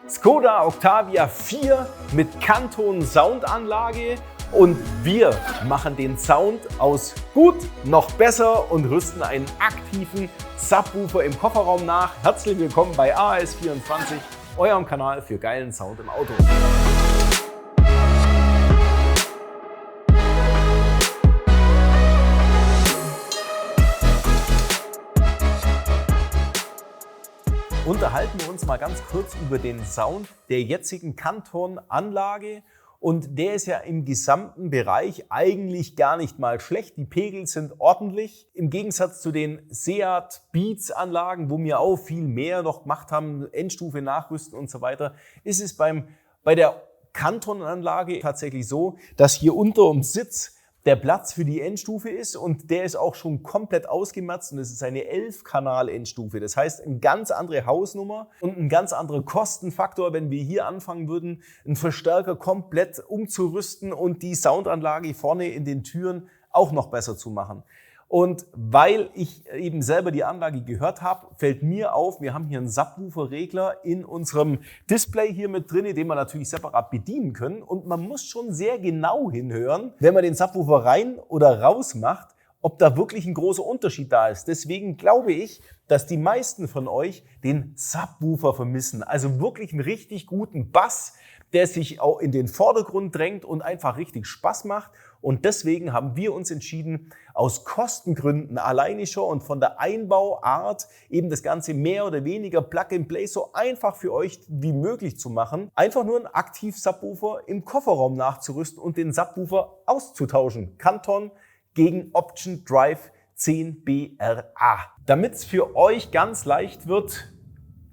Skoda Octavia 4 mit Kanton Soundanlage und wir machen den Sound aus gut noch besser und rüsten einen aktiven Subwoofer im Kofferraum nach. Herzlich willkommen bei AS24, eurem Kanal für geilen Sound im Auto. Unterhalten wir uns mal ganz kurz über den Sound der jetzigen Kanton-Anlage. Und der ist ja im gesamten Bereich eigentlich gar nicht mal schlecht. Die Pegel sind ordentlich. Im Gegensatz zu den Seat Beats Anlagen, wo wir auch viel mehr noch gemacht haben, Endstufe nachrüsten und so weiter, ist es bei der Kanton Anlage tatsächlich so, dass hier unter dem Sitz der Platz für die Endstufe ist und der ist auch schon komplett ausgemerzt und es ist eine 11-Kanal-Endstufe. Das heißt, eine ganz andere Hausnummer und ein ganz anderer Kostenfaktor, wenn wir hier anfangen würden, einen Verstärker komplett umzurüsten und die Soundanlage vorne in den Türen auch noch besser zu machen. Und weil ich eben selber die Anlage gehört habe, fällt mir auf, wir haben hier einen Subwoofer-Regler in unserem Display hier mit drin, den wir natürlich separat bedienen können. Und man muss schon sehr genau hinhören, wenn man den Subwoofer rein oder raus macht, ob da wirklich ein großer Unterschied da ist. Deswegen glaube ich, dass die meisten von euch den Subwoofer vermissen. Also wirklich einen richtig guten Bass, der sich auch in den Vordergrund drängt und einfach richtig Spaß macht. Und deswegen haben wir uns entschieden, aus Kostengründen alleine schon und von der Einbauart eben das Ganze mehr oder weniger Plug-and-Play so einfach für euch wie möglich zu machen. Einfach nur einen Aktiv-Subwoofer im Kofferraum nachzurüsten und den Subwoofer auszutauschen. Kanton gegen Option Drive 10 BRA. Damit es für euch ganz leicht wird,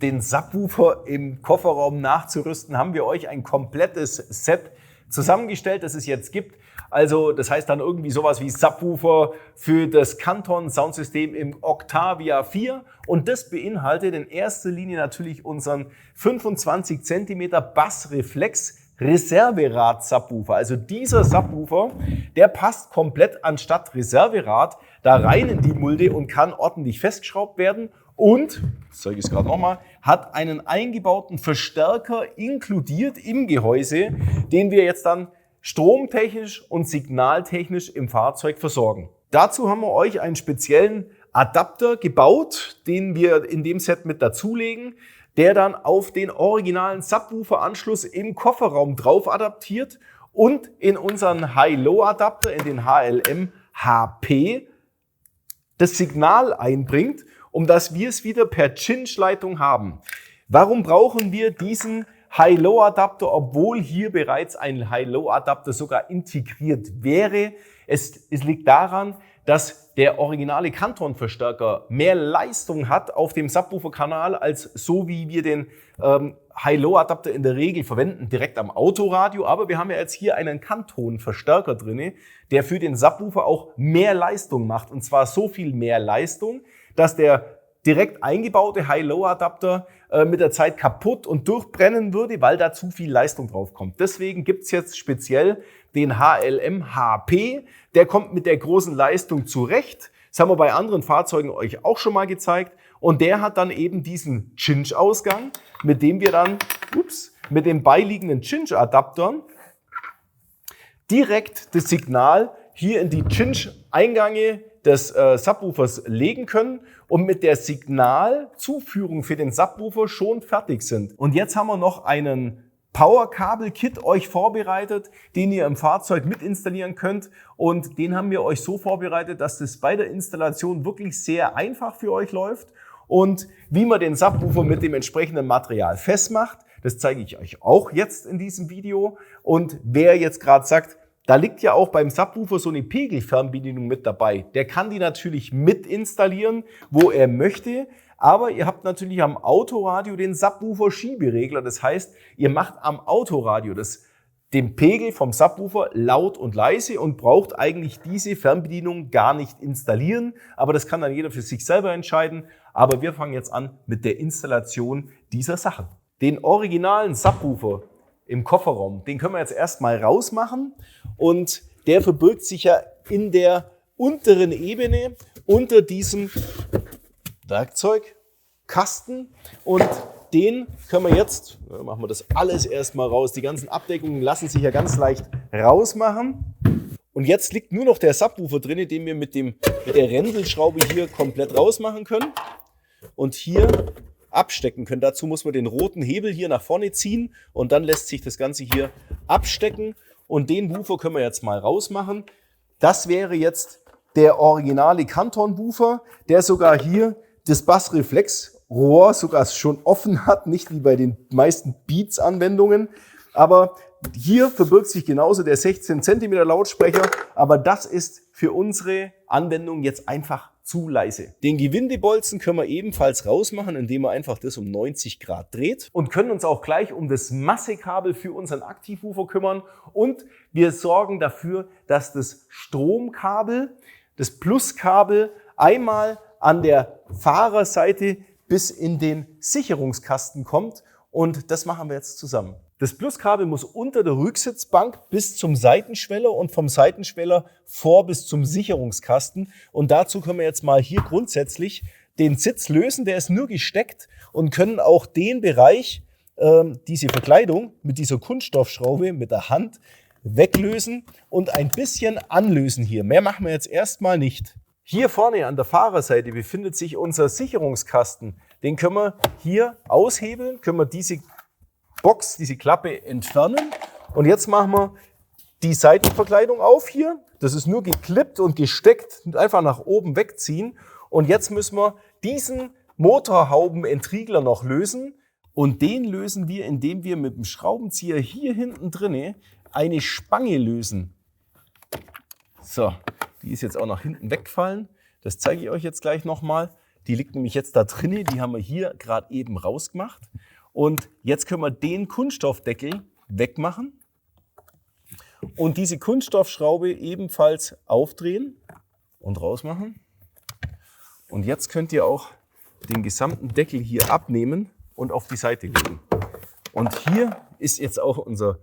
den Subwoofer im Kofferraum nachzurüsten, haben wir euch ein komplettes Set zusammengestellt, das es jetzt gibt. Also das heißt dann irgendwie sowas wie Subwoofer für das Kanton Soundsystem im Octavia 4 und das beinhaltet in erster Linie natürlich unseren 25 cm Bassreflex Reserverad Subwoofer. Also dieser Subwoofer, der passt komplett anstatt Reserverad da rein in die Mulde und kann ordentlich festgeschraubt werden. Und, das zeige ich es gerade nochmal, hat einen eingebauten Verstärker inkludiert im Gehäuse, den wir jetzt dann stromtechnisch und signaltechnisch im Fahrzeug versorgen. Dazu haben wir euch einen speziellen Adapter gebaut, den wir in dem Set mit dazulegen, der dann auf den originalen Subwoofer-Anschluss im Kofferraum drauf adaptiert und in unseren High-Low-Adapter, in den HLM HP, das Signal einbringt, um dass wir es wieder per Cinch-Leitung haben. Warum brauchen wir diesen High-Low-Adapter, obwohl hier bereits ein High-Low-Adapter sogar integriert wäre? Es liegt daran, dass der originale Kanton-Verstärker mehr Leistung hat auf dem Subwoofer-Kanal als so, wie wir den High-Low-Adapter in der Regel verwenden, direkt am Autoradio. Aber wir haben ja jetzt hier einen Kanton-Verstärker drin, der für den Subwoofer auch mehr Leistung macht. Und zwar so viel mehr Leistung, dass der direkt eingebaute High-Low-Adapter mit der Zeit kaputt und durchbrennen würde, weil da zu viel Leistung drauf kommt. Deswegen gibt's jetzt speziell den HLM HP. Der kommt mit der großen Leistung zurecht. Das haben wir bei anderen Fahrzeugen euch auch schon mal gezeigt. Und der hat dann eben diesen Cinch-Ausgang, mit dem wir dann mit den beiliegenden Cinch-Adaptern direkt das Signal hier in die Cinch-Eingänge des Subwoofers legen können und mit der Signalzuführung für den Subwoofer schon fertig sind. Und jetzt haben wir noch einen Power-Kabel-Kit euch vorbereitet, den ihr im Fahrzeug mit installieren könnt. Und den haben wir euch so vorbereitet, dass das bei der Installation wirklich sehr einfach für euch läuft. Und wie man den Subwoofer mit dem entsprechenden Material festmacht, das zeige ich euch auch jetzt in diesem Video. Und wer jetzt gerade sagt, da liegt ja auch beim Subwoofer so eine Pegelfernbedienung mit dabei. Der kann die natürlich mit installieren, wo er möchte. Aber ihr habt natürlich am Autoradio den Subwoofer-Schieberegler. Das heißt, ihr macht am Autoradio den Pegel vom Subwoofer laut und leise und braucht eigentlich diese Fernbedienung gar nicht installieren. Aber das kann dann jeder für sich selber entscheiden. Aber wir fangen jetzt an mit der Installation dieser Sachen. Den originalen Subwoofer im Kofferraum, den können wir jetzt erstmal rausmachen und der verbirgt sich ja in der unteren Ebene unter diesem Werkzeugkasten und den können wir jetzt, machen wir das alles erstmal raus. Die ganzen Abdeckungen lassen sich ja ganz leicht rausmachen. Und jetzt liegt nur noch der Subwoofer drin, den wir mit der Rändelschraube hier komplett rausmachen können und hier abstecken können. Dazu muss man den roten Hebel hier nach vorne ziehen und dann lässt sich das Ganze hier abstecken. Und den Woofer können wir jetzt mal rausmachen. Das wäre jetzt der originale Kanton-Woofer, der sogar hier das Bassreflexrohr sogar schon offen hat, nicht wie bei den meisten Beats-Anwendungen. Aber hier verbirgt sich genauso der 16 cm Lautsprecher, aber das ist für unsere Anwendung jetzt einfach zu leise. Den Gewindebolzen können wir ebenfalls rausmachen, indem man einfach das um 90 Grad dreht und können uns auch gleich um das Massekabel für unseren Aktivwoofer kümmern und wir sorgen dafür, dass das Stromkabel, das Pluskabel einmal an der Fahrerseite bis in den Sicherungskasten kommt und das machen wir jetzt zusammen. Das Pluskabel muss unter der Rücksitzbank bis zum Seitenschweller und vom Seitenschweller vor bis zum Sicherungskasten. Und dazu können wir jetzt mal hier grundsätzlich den Sitz lösen. Der ist nur gesteckt und können auch den Bereich, diese Verkleidung mit dieser Kunststoffschraube mit der Hand weglösen und ein bisschen anlösen hier. Mehr machen wir jetzt erstmal nicht. Hier vorne an der Fahrerseite befindet sich unser Sicherungskasten. Den können wir hier aushebeln, können wir diese Box, diese Klappe entfernen. Und jetzt machen wir die Seitenverkleidung auf hier. Das ist nur geklippt und gesteckt und einfach nach oben wegziehen. Und jetzt müssen wir diesen Motorhaubenentriegler noch lösen. Und den lösen wir, indem wir mit dem Schraubenzieher hier hinten drinne eine Spange lösen. So, die ist jetzt auch nach hinten weggefallen. Das zeige ich euch jetzt gleich nochmal. Die liegt nämlich jetzt da drinne. Die haben wir hier gerade eben rausgemacht. Und jetzt können wir den Kunststoffdeckel wegmachen und diese Kunststoffschraube ebenfalls aufdrehen und rausmachen. Und jetzt könnt ihr auch den gesamten Deckel hier abnehmen und auf die Seite legen. Und hier ist jetzt auch unsere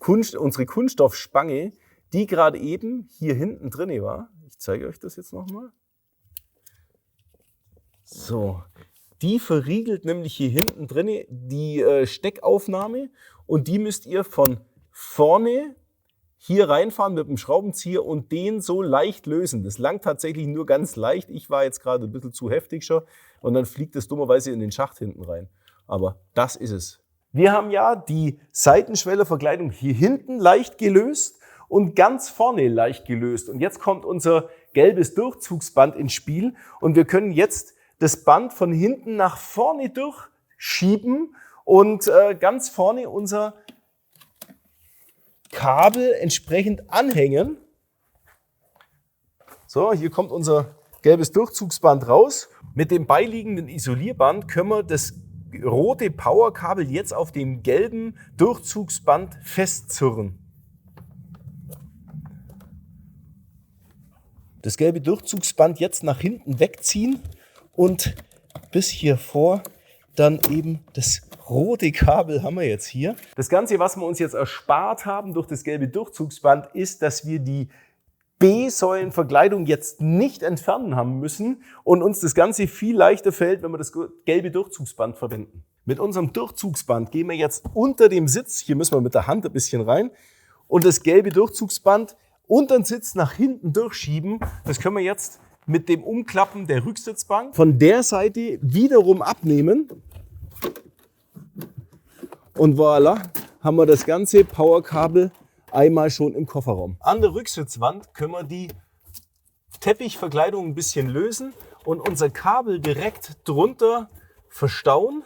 Kunststoffspange, die gerade eben hier hinten drin war. Ich zeige euch das jetzt nochmal. So. Die verriegelt nämlich hier hinten drin die Steckaufnahme und die müsst ihr von vorne hier reinfahren mit dem Schraubenzieher und den so leicht lösen. Das langt tatsächlich nur ganz leicht. Ich war jetzt gerade ein bisschen zu heftig schon und dann fliegt es dummerweise in den Schacht hinten rein. Aber das ist es. Wir haben ja die Seitenschwellerverkleidung hier hinten leicht gelöst und ganz vorne leicht gelöst. Und jetzt kommt unser gelbes Durchzugsband ins Spiel und wir können jetzt das Band von hinten nach vorne durchschieben und ganz vorne unser Kabel entsprechend anhängen. So, hier kommt unser gelbes Durchzugsband raus. Mit dem beiliegenden Isolierband können wir das rote Powerkabel jetzt auf dem gelben Durchzugsband festzurren. Das gelbe Durchzugsband jetzt nach hinten wegziehen und bis hier vor dann eben das rote Kabel haben wir jetzt hier. Das Ganze, was wir uns jetzt erspart haben durch das gelbe Durchzugsband, ist, dass wir die B-Säulenverkleidung jetzt nicht entfernen haben müssen und uns das Ganze viel leichter fällt, wenn wir das gelbe Durchzugsband verwenden. Mit unserem Durchzugsband gehen wir jetzt unter dem Sitz, hier müssen wir mit der Hand ein bisschen rein, und das gelbe Durchzugsband unter den Sitz nach hinten durchschieben. Das können wir jetzt mit dem Umklappen der Rücksitzbank von der Seite wiederum abnehmen. Und voilà, haben wir das ganze Powerkabel einmal schon im Kofferraum. An der Rücksitzwand können wir die Teppichverkleidung ein bisschen lösen und unser Kabel direkt drunter verstauen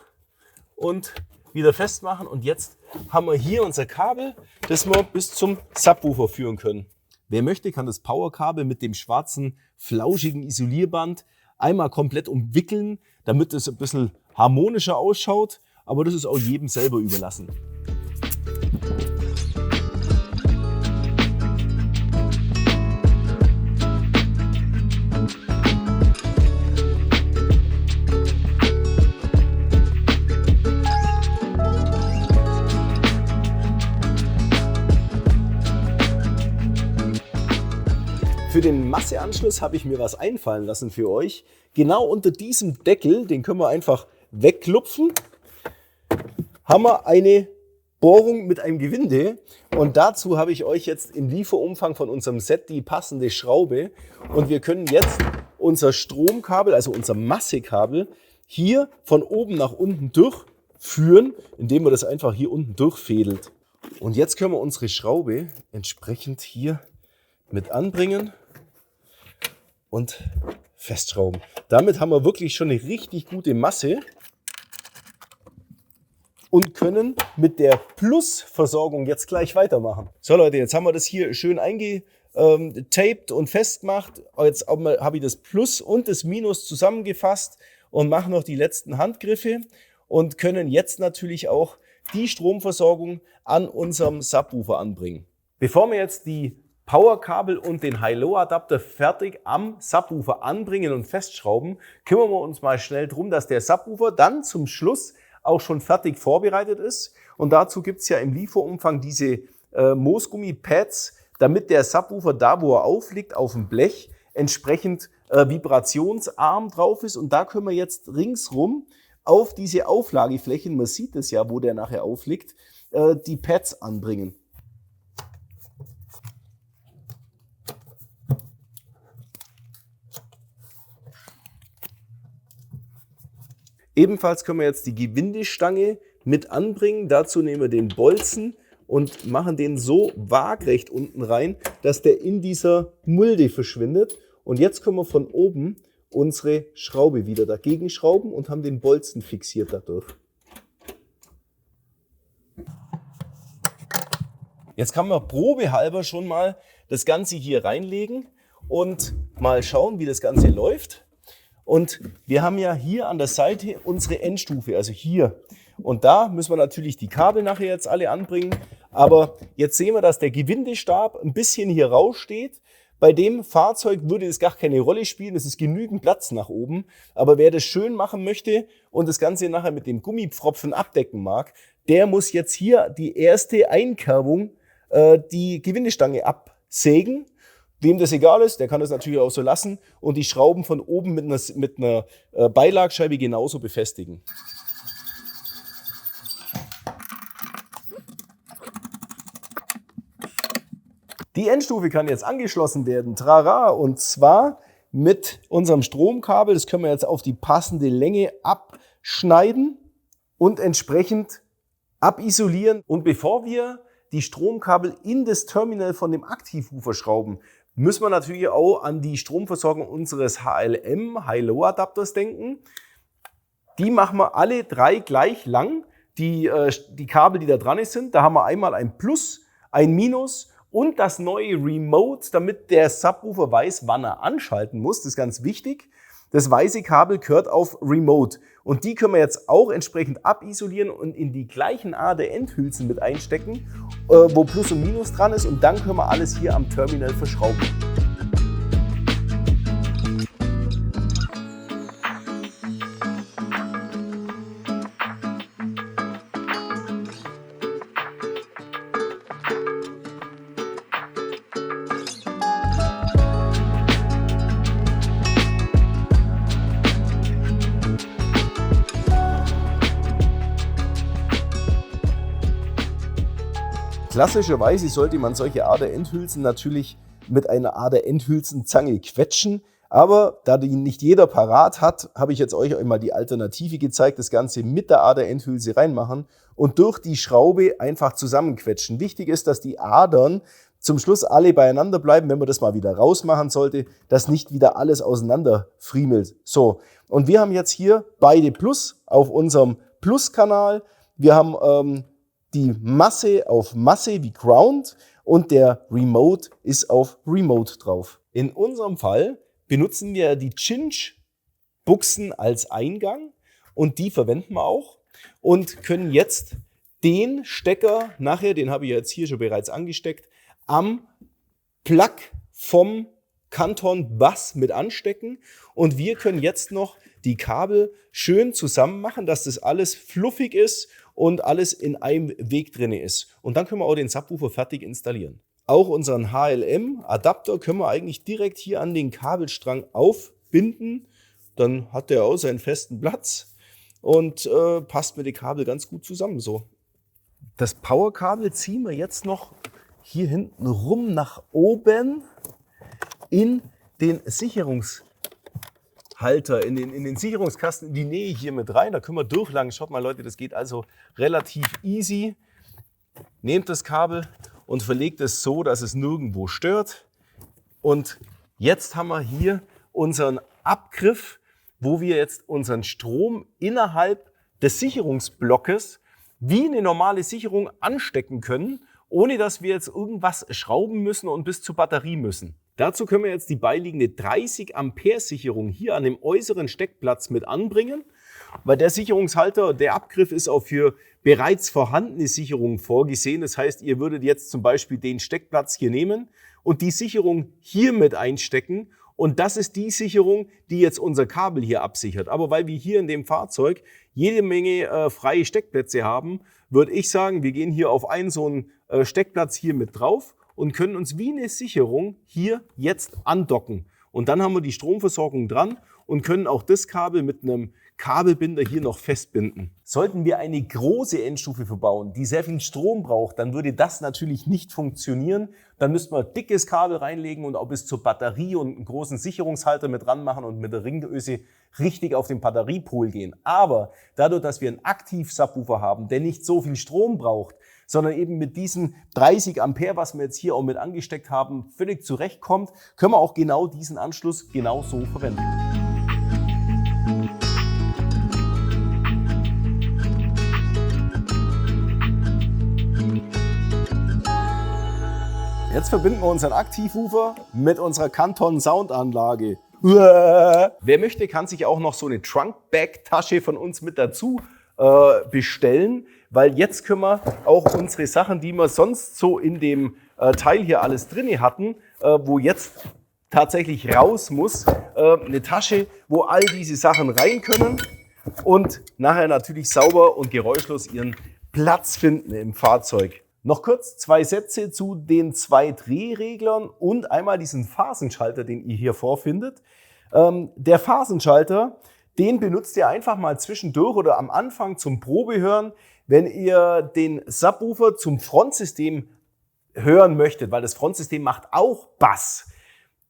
und wieder festmachen. Und jetzt haben wir hier unser Kabel, das wir bis zum Subwoofer führen können. Wer möchte, kann das Powerkabel mit dem schwarzen, flauschigen Isolierband einmal komplett umwickeln, damit es ein bisschen harmonischer ausschaut. Aber das ist auch jedem selber überlassen. Für den Masseanschluss habe ich mir was einfallen lassen für euch. Genau unter diesem Deckel, den können wir einfach wegklupfen. haben wir eine Bohrung mit einem Gewinde und dazu habe ich euch jetzt im Lieferumfang von unserem Set die passende Schraube und wir können jetzt unser Stromkabel, also unser Massekabel, hier von oben nach unten durchführen, indem man das einfach hier unten durchfädelt. Und jetzt können wir unsere Schraube entsprechend hier mit anbringen und festschrauben. Damit haben wir wirklich schon eine richtig gute Masse und können mit der Plusversorgung jetzt gleich weitermachen. So Leute, jetzt haben wir das hier schön eingetaped und festgemacht. Jetzt habe ich das Plus und das Minus zusammengefasst und mache noch die letzten Handgriffe und können jetzt natürlich auch die Stromversorgung an unserem Subwoofer anbringen. Bevor wir jetzt die Powerkabel und den High-Low-Adapter fertig am Subwoofer anbringen und festschrauben, kümmern wir uns mal schnell darum, dass der Subwoofer dann zum Schluss auch schon fertig vorbereitet ist. Und dazu gibt es ja im Lieferumfang diese Moosgummi-Pads, damit der Subwoofer da, wo er aufliegt, auf dem Blech, entsprechend vibrationsarm drauf ist. Und da können wir jetzt ringsrum auf diese Auflageflächen, man sieht es ja, wo der nachher aufliegt, die Pads anbringen. Ebenfalls können wir jetzt die Gewindestange mit anbringen. Dazu nehmen wir den Bolzen und machen den so waagrecht unten rein, dass der in dieser Mulde verschwindet. Und jetzt können wir von oben unsere Schraube wieder dagegen schrauben und haben den Bolzen fixiert dadurch. Jetzt kann man probehalber schon mal das Ganze hier reinlegen und mal schauen, wie das Ganze läuft. Und wir haben ja hier an der Seite unsere Endstufe, also hier. Und da müssen wir natürlich die Kabel nachher jetzt alle anbringen. Aber jetzt sehen wir, dass der Gewindestab ein bisschen hier raussteht. Bei dem Fahrzeug würde es gar keine Rolle spielen, es ist genügend Platz nach oben. Aber wer das schön machen möchte und das Ganze nachher mit dem Gummipfropfen abdecken mag, der muss jetzt hier die erste Einkerbung, die Gewindestange absägen. Wem das egal ist, der kann das natürlich auch so lassen und die Schrauben von oben mit einer Beilagscheibe genauso befestigen. Die Endstufe kann jetzt angeschlossen werden, trara, und zwar mit unserem Stromkabel. Das können wir jetzt auf die passende Länge abschneiden und entsprechend abisolieren. Und bevor wir die Stromkabel in das Terminal von dem Aktivwoofer schrauben, müssen wir natürlich auch an die Stromversorgung unseres HLM, High-Low-Adapters, denken. Die machen wir alle drei gleich lang, die Kabel, die da dran sind. Da haben wir einmal ein Plus, ein Minus und das neue Remote, damit der Subwoofer weiß, wann er anschalten muss. Das ist ganz wichtig. Das weiße Kabel gehört auf Remote. Und die können wir jetzt auch entsprechend abisolieren und in die gleichen Ader-Endhülsen mit einstecken, wo Plus und Minus dran ist. Und dann können wir alles hier am Terminal verschrauben. Klassischerweise sollte man solche Ader-Endhülsen natürlich mit einer Ader-Endhülsenzange quetschen, aber da die nicht jeder parat hat, habe ich jetzt euch einmal die Alternative gezeigt, das Ganze mit der Ader-Endhülse reinmachen und durch die Schraube einfach zusammenquetschen. Wichtig ist, dass die Adern zum Schluss alle beieinander bleiben, wenn man das mal wieder rausmachen sollte, dass nicht wieder alles auseinander friemelt. So, und wir haben jetzt hier beide Plus auf unserem Plus-Kanal. Wir haben die Masse auf Masse wie Ground und der Remote ist auf Remote drauf. In unserem Fall benutzen wir die Cinch-Buchsen als Eingang und die verwenden wir auch und können jetzt den Stecker nachher, den habe ich jetzt hier schon bereits angesteckt, am Plug vom Kanton Bass mit anstecken und wir können jetzt noch die Kabel schön zusammen machen, dass das alles fluffig ist und alles in einem Weg drin ist. Und dann können wir auch den Subwoofer fertig installieren. Auch unseren HLM-Adapter können wir eigentlich direkt hier an den Kabelstrang aufbinden. Dann hat der auch seinen festen Platz. und passt mit den Kabel ganz gut zusammen so. Das Powerkabel ziehen wir jetzt noch hier hinten rum nach oben in den Sicherungshalter, in den Sicherungskasten, in die Nähe hier mit rein. Da können wir durchlangen. Schaut mal Leute, das geht also relativ easy. Nehmt das Kabel und verlegt es so, dass es nirgendwo stört. Und jetzt haben wir hier unseren Abgriff, wo wir jetzt unseren Strom innerhalb des Sicherungsblockes wie eine normale Sicherung anstecken können, ohne dass wir jetzt irgendwas schrauben müssen und bis zur Batterie müssen. Dazu können wir jetzt die beiliegende 30 Ampere Sicherung hier an dem äußeren Steckplatz mit anbringen, weil der Sicherungshalter, der Abgriff ist auch für bereits vorhandene Sicherungen vorgesehen. Das heißt, ihr würdet jetzt zum Beispiel den Steckplatz hier nehmen und die Sicherung hier mit einstecken. Und das ist die Sicherung, die jetzt unser Kabel hier absichert. Aber weil wir hier in dem Fahrzeug jede Menge freie Steckplätze haben, würde ich sagen, wir gehen hier auf einen so einen Steckplatz hier mit drauf und können uns wie eine Sicherung hier jetzt andocken. Und dann haben wir die Stromversorgung dran und können auch das Kabel mit einem Kabelbinder hier noch festbinden. Sollten wir eine große Endstufe verbauen, die sehr viel Strom braucht, dann würde das natürlich nicht funktionieren. Dann müssten wir dickes Kabel reinlegen und auch bis zur Batterie und einen großen Sicherungshalter mit dran machen und mit der Ringöse richtig auf den Batteriepol gehen. Aber dadurch, dass wir einen Aktiv-Subwoofer haben, der nicht so viel Strom braucht, sondern eben mit diesen 30 Ampere, was wir jetzt hier auch mit angesteckt haben, völlig zurechtkommt, können wir auch genau diesen Anschluss genau so verwenden. Jetzt verbinden wir unseren Aktivwoofer mit unserer Canton Soundanlage. Wer möchte, kann sich auch noch so eine Trunk-Bag-Tasche von uns mit dazu bestellen, weil jetzt können wir auch unsere Sachen, die wir sonst so in dem Teil hier alles drin hatten, wo jetzt tatsächlich raus muss, eine Tasche, wo all diese Sachen rein können und nachher natürlich sauber und geräuschlos ihren Platz finden im Fahrzeug. Noch kurz 2 Sätze zu den 2 Drehreglern und einmal diesen Phasenschalter, den ihr hier vorfindet. Der Phasenschalter, den benutzt ihr einfach mal zwischendurch oder am Anfang zum Probehören, wenn ihr den Subwoofer zum Frontsystem hören möchtet, weil das Frontsystem macht auch Bass.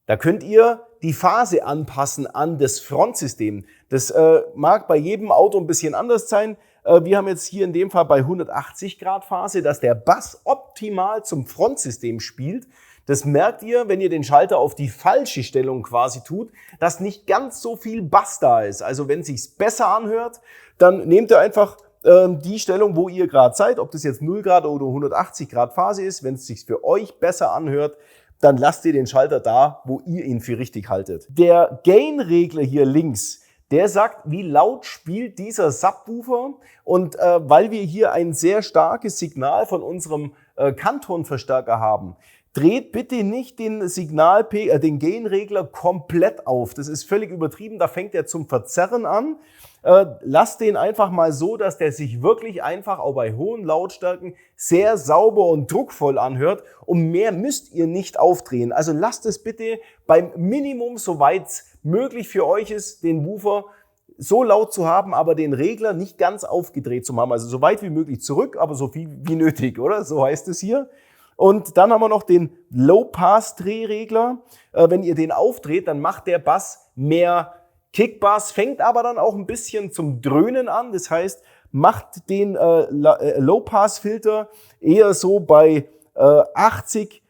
Da könnt ihr die Phase anpassen an das Frontsystem. Das mag bei jedem Auto ein bisschen anders sein. Wir haben jetzt hier in dem Fall bei 180 Grad Phase, dass der Bass optimal zum Frontsystem spielt. Das merkt ihr, wenn ihr den Schalter auf die falsche Stellung quasi tut, dass nicht ganz so viel Bass da ist. Also wenn es sich besser anhört, dann nehmt ihr einfach die Stellung, wo ihr gerade seid, ob das jetzt 0 Grad oder 180 Grad Phase ist. Wenn es sich für euch besser anhört, dann lasst ihr den Schalter da, wo ihr ihn für richtig haltet. Der Gain-Regler hier links, der sagt, wie laut spielt dieser Subwoofer, und weil wir hier ein sehr starkes Signal von unserem Canton-Verstärker haben, dreht bitte nicht den den Gain-Regler komplett auf. Das ist völlig übertrieben, da fängt er zum Verzerren an. Lasst den einfach mal so, dass der sich wirklich einfach auch bei hohen Lautstärken sehr sauber und druckvoll anhört, und mehr müsst ihr nicht aufdrehen. Also lasst es bitte beim Minimum, soweit es möglich für euch ist, den Woofer so laut zu haben, aber den Regler nicht ganz aufgedreht zu haben. Also so weit wie möglich zurück, aber so viel wie nötig, oder? So heißt es hier. Und dann haben wir noch den Low-Pass-Drehregler. Wenn ihr den aufdreht, dann macht der Bass mehr Kickbass, fängt aber dann auch ein bisschen zum Dröhnen an. Das heißt, macht den Low-Pass-Filter eher so bei 80,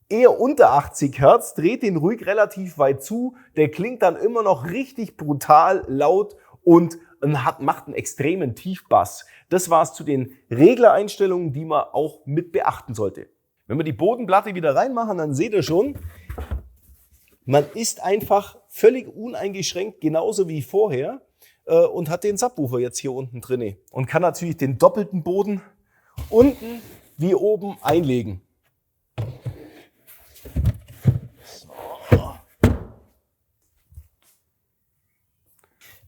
eher unter 80 Hertz, dreht den ruhig relativ weit zu. Der klingt dann immer noch richtig brutal laut und macht einen extremen Tiefbass. Das war's zu den Reglereinstellungen, die man auch mit beachten sollte. Wenn wir die Bodenplatte wieder reinmachen, dann seht ihr schon, man ist einfach völlig uneingeschränkt, genauso wie vorher, und hat den Subwoofer jetzt hier unten drin und kann natürlich den doppelten Boden unten wie oben einlegen.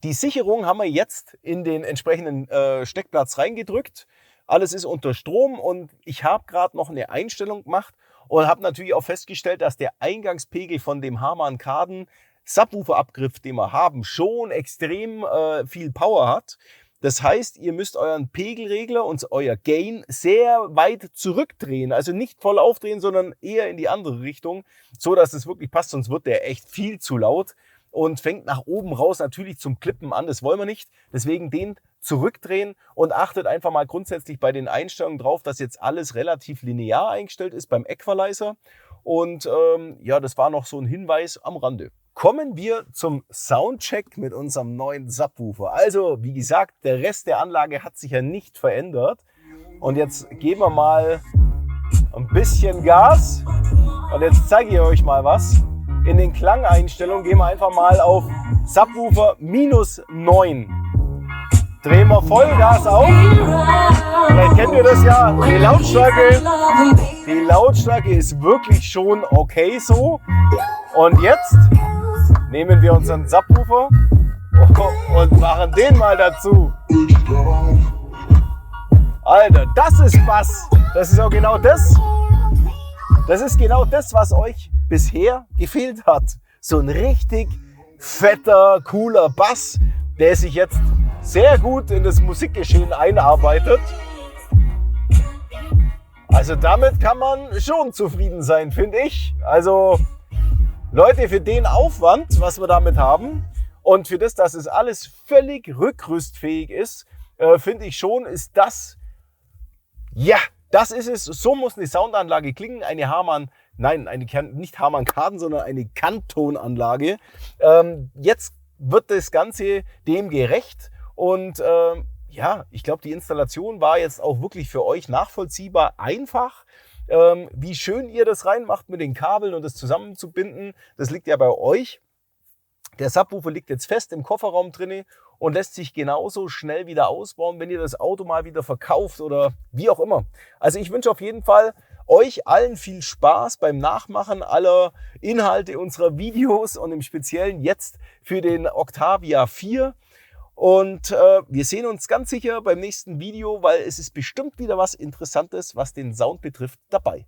Die Sicherung haben wir jetzt in den entsprechenden Steckplatz reingedrückt. Alles ist unter Strom, und ich habe gerade noch eine Einstellung gemacht und habe natürlich auch festgestellt, dass der Eingangspegel von dem Harman Kardon Subwoofer-Abgriff, den wir haben, schon extrem viel Power hat. Das heißt, ihr müsst euren Pegelregler und euer Gain sehr weit zurückdrehen. Also nicht voll aufdrehen, sondern eher in die andere Richtung, so dass es wirklich passt. Sonst wird der echt viel zu laut und fängt nach oben raus natürlich zum Klippen an. Das wollen wir nicht. Deswegen den zurückdrehen und achtet einfach mal grundsätzlich bei den Einstellungen drauf, dass jetzt alles relativ linear eingestellt ist beim Equalizer. Und ja, das war noch so ein Hinweis am Rande. Kommen wir zum Soundcheck mit unserem neuen Subwoofer. Also, wie gesagt, der Rest der Anlage hat sich ja nicht verändert. Und jetzt geben wir mal ein bisschen Gas. Und jetzt zeige ich euch mal was. In den Klangeinstellungen gehen wir einfach mal auf Subwoofer -9. Drehen wir Vollgas auf. Vielleicht kennt ihr das ja. Die Lautstärke ist wirklich schon okay so. Und jetzt nehmen wir unseren Subwoofer und machen den mal dazu. Alter, das ist Bass. Das ist auch genau das. Das ist genau das, was euch bisher gefehlt hat. So ein richtig fetter, cooler Bass, der sich jetzt sehr gut in das Musikgeschehen einarbeitet. Also damit kann man schon zufrieden sein, finde ich. Also Leute, für den Aufwand, was wir damit haben und für das, dass es alles völlig rückrüstfähig ist, finde ich schon, ist das, ja, das ist es. So muss eine Soundanlage klingen. Eine Harman, nein, nicht Harman Kardon, sondern eine Kantonanlage. Jetzt wird das Ganze dem gerecht und ja, ich glaube, die Installation war jetzt auch wirklich für euch nachvollziehbar einfach. Wie schön ihr das reinmacht mit den Kabeln und das zusammenzubinden, das liegt ja bei euch. Der Subwoofer liegt jetzt fest im Kofferraum drin und lässt sich genauso schnell wieder ausbauen, wenn ihr das Auto mal wieder verkauft oder wie auch immer. Also ich wünsche auf jeden Fall euch allen viel Spaß beim Nachmachen aller Inhalte unserer Videos und im Speziellen jetzt für den Octavia 4. Und wir sehen uns ganz sicher beim nächsten Video, weil es ist bestimmt wieder was Interessantes, was den Sound betrifft, dabei.